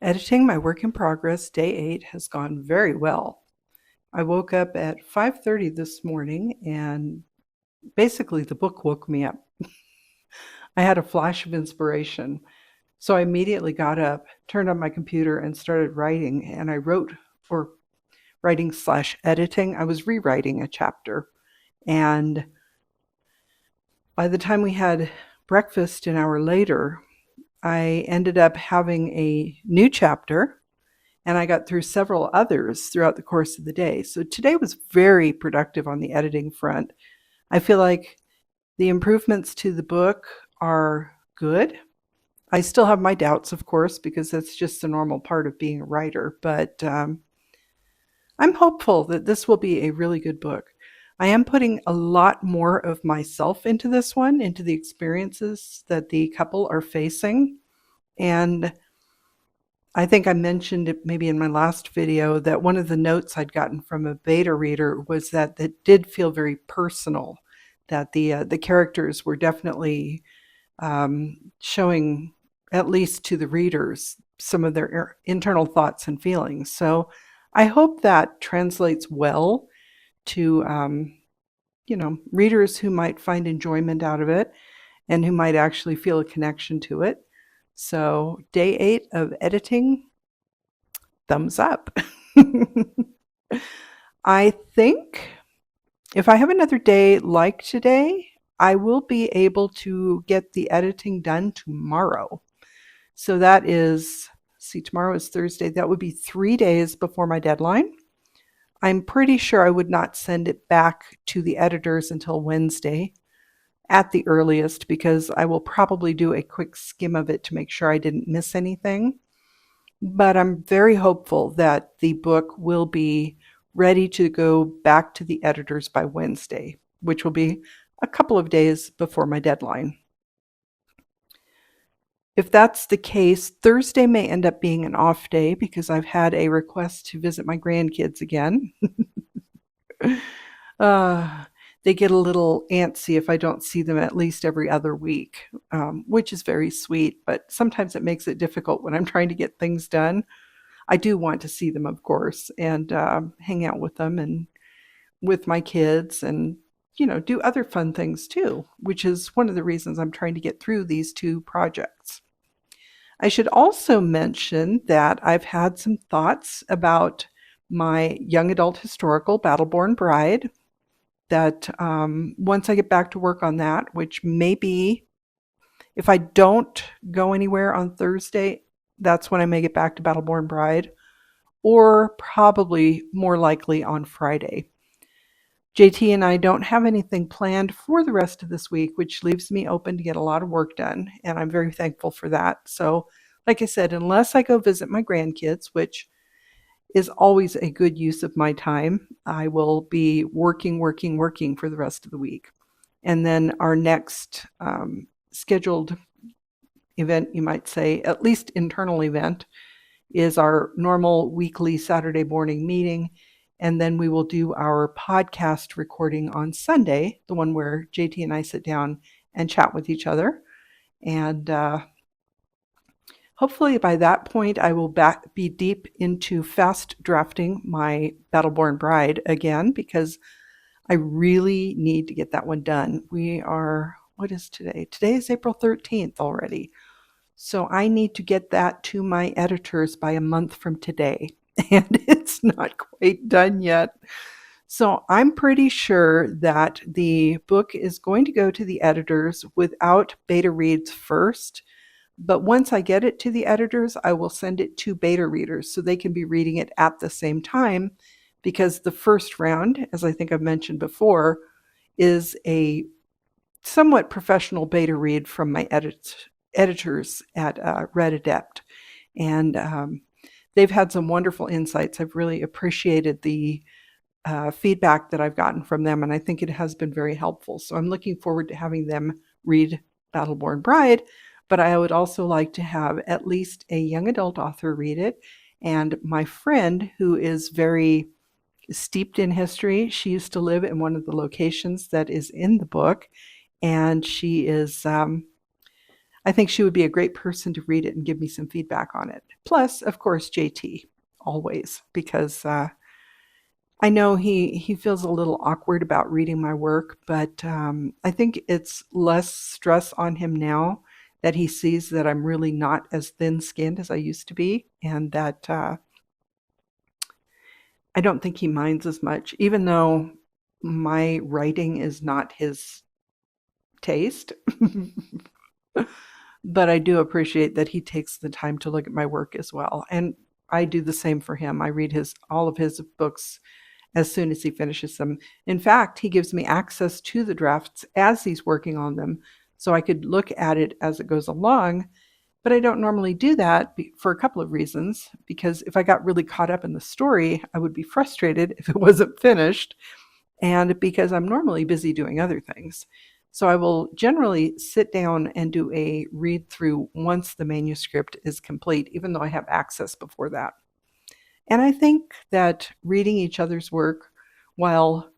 Editing my work in progress, day 8, has gone very well. I woke up at 5:30 this morning and basically the book woke me up. I had a flash of inspiration. So I immediately got up, turned on my computer, and started writing. And I wrote, or writing slash editing, I was rewriting a chapter. And by the time we had breakfast an hour later, I ended up having a new chapter and I got through several others throughout the course of the day. So today was very productive on the editing front. I feel like the improvements to the book are good. I still have my doubts, of course, because that's just the normal part of being a writer, but I'm hopeful that this will be a really good book. I am putting a lot more of myself into this one, into the experiences that the couple are facing. And I think I mentioned it maybe in my last video that one of the notes I'd gotten from a beta reader was that it did feel very personal, that the characters were definitely showing, at least to the readers, some of their internal thoughts and feelings. So I hope that translates well to readers who might find enjoyment out of it and who might actually feel a connection to it. So day 8 of editing, thumbs up. I think if I have another day like today, I will be able to get the editing done tomorrow. So that is, tomorrow is Thursday. That would be 3 days before my deadline. I'm pretty sure I would not send it back to the editors until Wednesday at the earliest, because I will probably do a quick skim of it to make sure I didn't miss anything. But I'm very hopeful that the book will be ready to go back to the editors by Wednesday, which will be a couple of days before my deadline. If that's the case, Thursday may end up being an off day because I've had a request to visit my grandkids again. They get a little antsy if I don't see them at least every other week, which is very sweet, but sometimes it makes it difficult when I'm trying to get things done. I do want to see them, of course, and hang out with them and with my kids and, do other fun things too, which is one of the reasons I'm trying to get through these 2 projects. I should also mention that I've had some thoughts about my young adult historical, Battleborn Bride, that once I get back to work on that, which may be, if I don't go anywhere on Thursday, that's when I may get back to Battleborn Bride, or probably more likely on Friday. JT and I don't have anything planned for the rest of this week, which leaves me open to get a lot of work done, and I'm very thankful for that. So, like I said, unless I go visit my grandkids, which is always a good use of my time, I will be working for the rest of the week. And then our next scheduled event, you might say, at least internal event, is our normal weekly Saturday morning meeting. And then we will do our podcast recording on Sunday, the one where JT and I sit down and chat with each other. And hopefully by that point, I will be deep into fast drafting my Battleborn Bride again, because I really need to get that one done. What is today? Today is April 13th already. So I need to get that to my editors by a month from today. And it's not quite done yet. So I'm pretty sure that the book is going to go to the editors without beta reads first. But once I get it to the editors, I will send it to beta readers so they can be reading it at the same time, because the first round, as I think I've mentioned before, is a somewhat professional beta read from my editors at Red Adept. And they've had some wonderful insights. I've really appreciated the feedback that I've gotten from them, and I think it has been very helpful. So I'm looking forward to having them read Battleborn Bride, but I would also like to have at least a young adult author read it. And my friend, who is very steeped in history, she used to live in one of the locations that is in the book, and she is I think she would be a great person to read it and give me some feedback on it. Plus, of course, JT, always, because I know he feels a little awkward about reading my work, but I think it's less stress on him now that he sees that I'm really not as thin-skinned as I used to be, and that I don't think he minds as much, even though my writing is not his taste. But I do appreciate that he takes the time to look at my work as well. And I do the same for him. I read his all of his books as soon as he finishes them. In fact, he gives me access to the drafts as he's working on them, so I could look at it as it goes along. But I don't normally do that for a couple of reasons. Because if I got really caught up in the story, I would be frustrated if it wasn't finished, and because I'm normally busy doing other things. So I will generally sit down and do a read through once the manuscript is complete, even though I have access before that. And I think that reading each other's work, while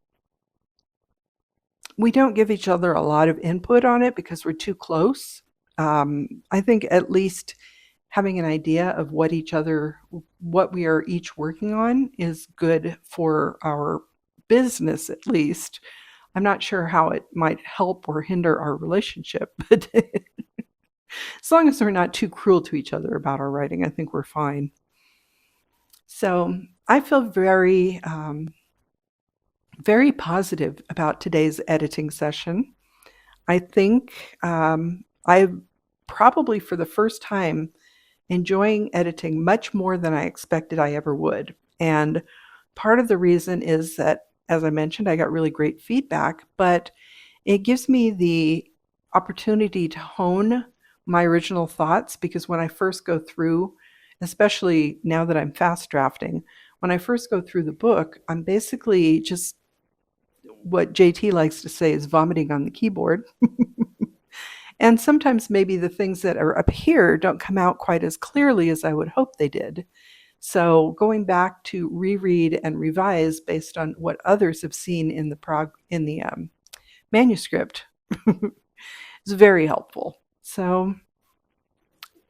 we don't give each other a lot of input on it because we're too close, I think at least having an idea of what we are each working on is good for our business, at least. I'm not sure how it might help or hinder our relationship, but as long as we're not too cruel to each other about our writing, I think we're fine. So I feel very positive about today's editing session. I think I probably for the first time enjoying editing much more than I expected I ever would. And part of the reason is that, as I mentioned, I got really great feedback, but it gives me the opportunity to hone my original thoughts, because when I first go through, especially now that I'm fast drafting, when I first go through the book, I'm basically just what JT likes to say is vomiting on the keyboard. And sometimes maybe the things that are up here don't come out quite as clearly as I would hope they did. So going back to reread and revise based on what others have seen in the manuscript is very helpful. So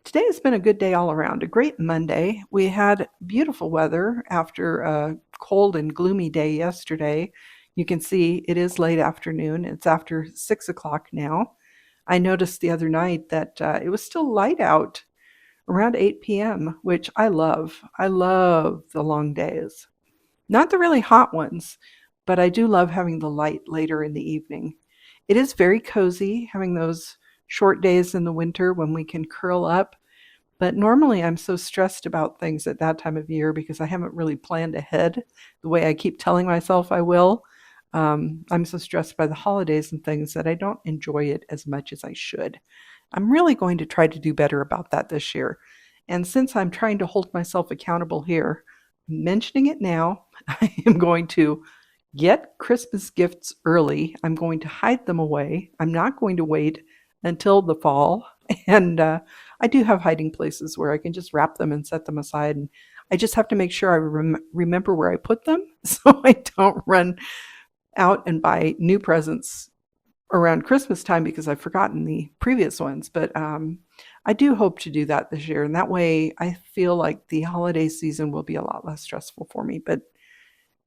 today has been a good day all around, a great Monday. We had beautiful weather after a cold and gloomy day yesterday. You can see it is late afternoon. It's after 6 o'clock now. I noticed the other night that it was still light out around 8 p.m., which I love. I love the long days. Not the really hot ones, but I do love having the light later in the evening. It is very cozy having those short days in the winter when we can curl up. But normally I'm so stressed about things at that time of year because I haven't really planned ahead the way I keep telling myself I will. I'm so stressed by the holidays and things that I don't enjoy it as much as I should. I'm really going to try to do better about that this year. And since I'm trying to hold myself accountable here, mentioning it now, I am going to get Christmas gifts early. I'm going to hide them away. I'm not going to wait until the fall. And I do have hiding places where I can just wrap them and set them aside. And I just have to make sure I remember where I put them so I don't run out and buy new presents around Christmas time because I've forgotten the previous ones. But I do hope to do that this year. And that way I feel like the holiday season will be a lot less stressful for me. But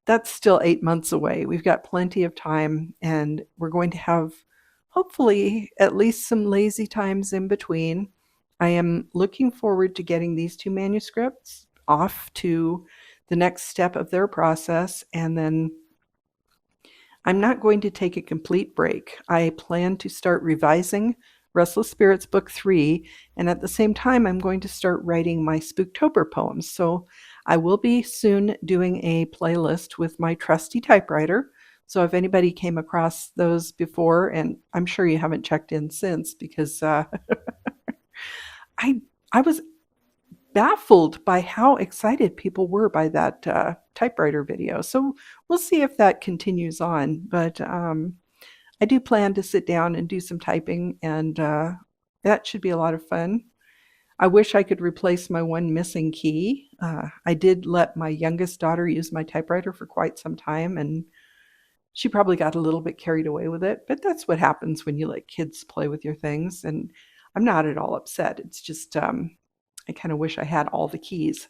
that's still 8 months away. We've got plenty of time, and we're going to have hopefully at least some lazy times in between. I am looking forward to getting these two manuscripts off to the next step of their process, and then I'm not going to take a complete break. I plan to start revising Restless Spirits Book 3, and at the same time, I'm going to start writing my Spooktober poems. So I will be soon doing a playlist with my trusty typewriter. So if anybody came across those before, and I'm sure you haven't checked in since, because I I was baffled by how excited people were by that typewriter video. So we'll see if that continues on. But I do plan to sit down and do some typing, and that should be a lot of fun. I wish I could replace my one missing key. I did let my youngest daughter use my typewriter for quite some time, and she probably got a little bit carried away with it, but that's what happens when you let kids play with your things. And I'm not at all upset. It's just I kind of wish I had all the keys.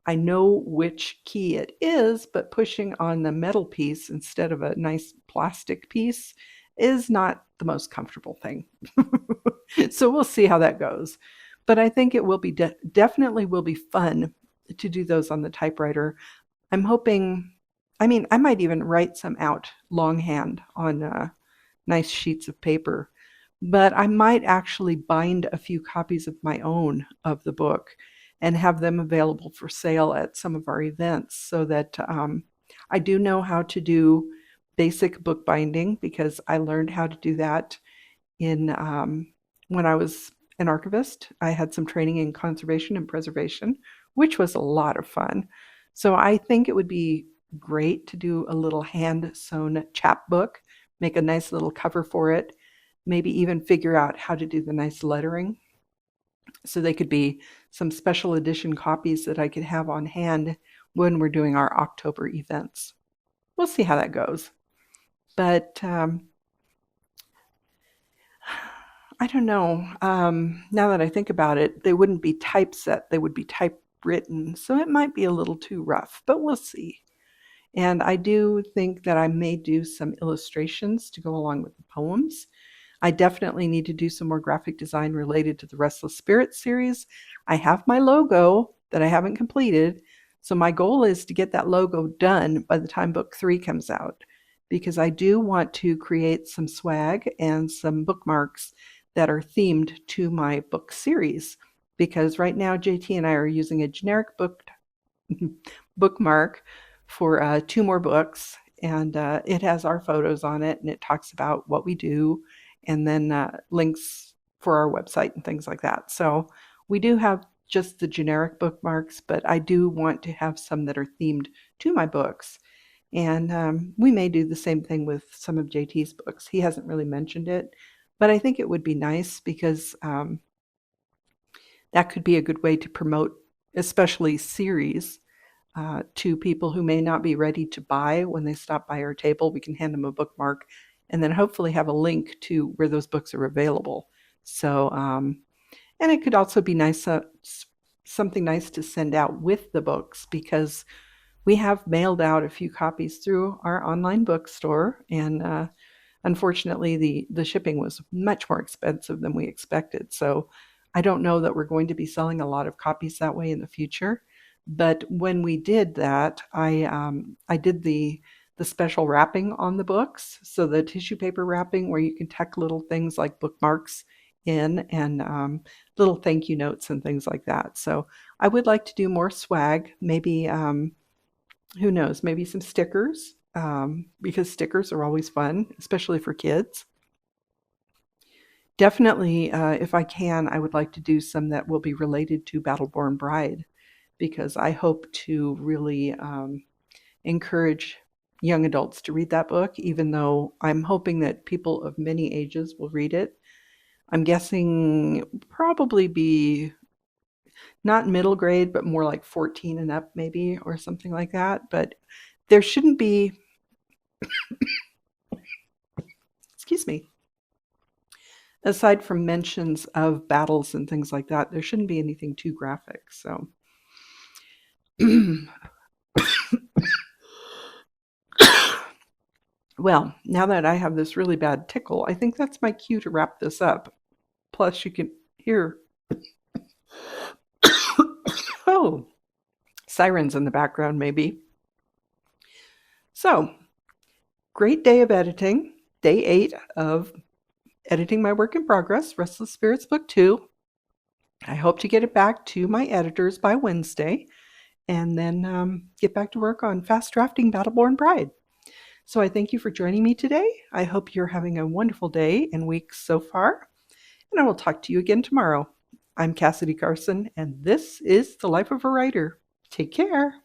I know which key it is, but pushing on the metal piece instead of a nice plastic piece is not the most comfortable thing. So we'll see how that goes. But I think it will be definitely will be fun to do those on the typewriter. I'm hoping, I mean, I might even write some out longhand on nice sheets of paper, but I might actually bind a few copies of my own of the book and have them available for sale at some of our events so that I do know how to do basic bookbinding because I learned how to do that in when I was an archivist. I had some training in conservation and preservation, which was a lot of fun. So I think it would be great to do a little hand sewn chapbook, make a nice little cover for it, maybe even figure out how to do the nice lettering. So they could be some special edition copies that I could have on hand when we're doing our October events. We'll see how that goes. But I don't know. Now that I think about it, they wouldn't be typeset, they would be typewritten. So it might be a little too rough, but we'll see. And I do think that I may do some illustrations to go along with the poems. I definitely need to do some more graphic design related to the Restless Spirit series. I have my logo that I haven't completed. So my goal is to get that logo done by the time book 3 comes out, because I do want to create some swag and some bookmarks that are themed to my book series. Because right now, JT and I are using a generic bookmark for 2 more books, and it has our photos on it, and it talks about what we do, and then links for our website and things like that. So we do have just the generic bookmarks, but I do want to have some that are themed to my books. And we may do the same thing with some of JT's books. He hasn't really mentioned it, but I think it would be nice because that could be a good way to promote, especially series, to people who may not be ready to buy when they stop by our table. We can hand them a bookmark and then hopefully have a link to where those books are available. So, and it could also be nice, something nice to send out with the books, because we have mailed out a few copies through our online bookstore, and unfortunately, the shipping was much more expensive than we expected. So I don't know that we're going to be selling a lot of copies that way in the future. But when we did that, I did the special wrapping on the books, so the tissue paper wrapping where you can tuck little things like bookmarks in, and little thank you notes and things like that. So I would like to do more swag, maybe who knows, maybe some stickers, because stickers are always fun, especially for kids. Definitely, if I can, I would like to do some that will be related to Battleborn Bride, because I hope to really encourage young adults to read that book, even though I'm hoping that people of many ages will read it. I'm guessing probably be not middle grade, but more like 14 and up, maybe, or something like that. But there shouldn't be, excuse me, aside from mentions of battles and things like that, there shouldn't be anything too graphic. So, well, now that I have this really bad tickle, I think that's my cue to wrap this up. Plus, you can hear, oh, sirens in the background, maybe. So, great day of editing, day 8 of editing my work in progress, Restless Spirits Book 2. I hope to get it back to my editors by Wednesday, and then get back to work on fast drafting Battleborn Bride. So I thank you for joining me today. I hope you're having a wonderful day and week so far, and I will talk to you again tomorrow. I'm Cassidy Carson, and this is The Life of a Writer. Take care.